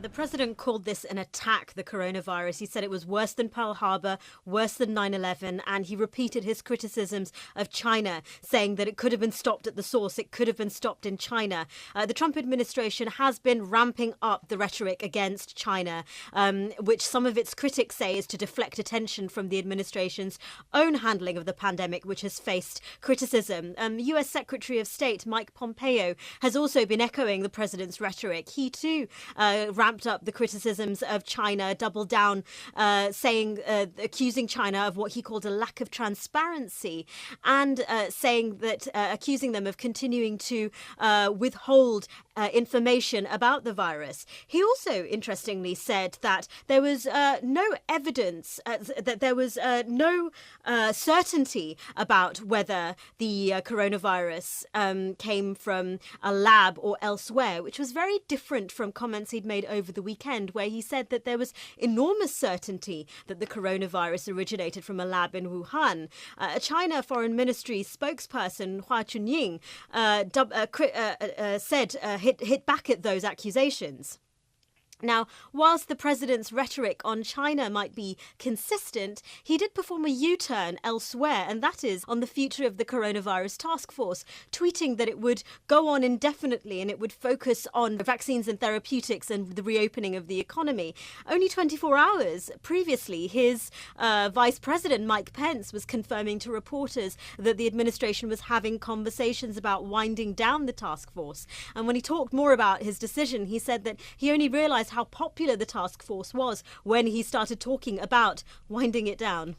The president called this an attack, the coronavirus. He said it was worse than Pearl Harbor, worse than 9/11, and he repeated his criticisms of China, saying that it could have been stopped at the source, it could have been stopped in China. The Trump administration has been ramping up the rhetoric against China, which some of its critics say is to deflect attention from the administration's own handling of the pandemic, which has faced criticism. US Secretary of State Mike Pompeo has also been echoing the president's rhetoric. He too ramped up the criticisms of China, doubled down, accusing China of what he called a lack of transparency, and saying that accusing them of continuing to withhold information about the virus. He also, interestingly, said that there was no evidence, that there was no certainty about whether the coronavirus came from a lab or elsewhere, which was very different from comments he'd made over the weekend, where he said that there was enormous certainty that the coronavirus originated from a lab in Wuhan. A China Foreign Ministry spokesperson Hua Chunying hit back at those accusations. Now, whilst the president's rhetoric on China might be consistent, he did perform a U-turn elsewhere, and that is on the future of the coronavirus task force, tweeting that it would go on indefinitely and it would focus on vaccines and therapeutics and the reopening of the economy. Only 24 hours previously, his vice president, Mike Pence, was confirming to reporters that the administration was having conversations about winding down the task force. And when he talked more about his decision, he said that he only realised how popular the task force was when he started talking about winding it down.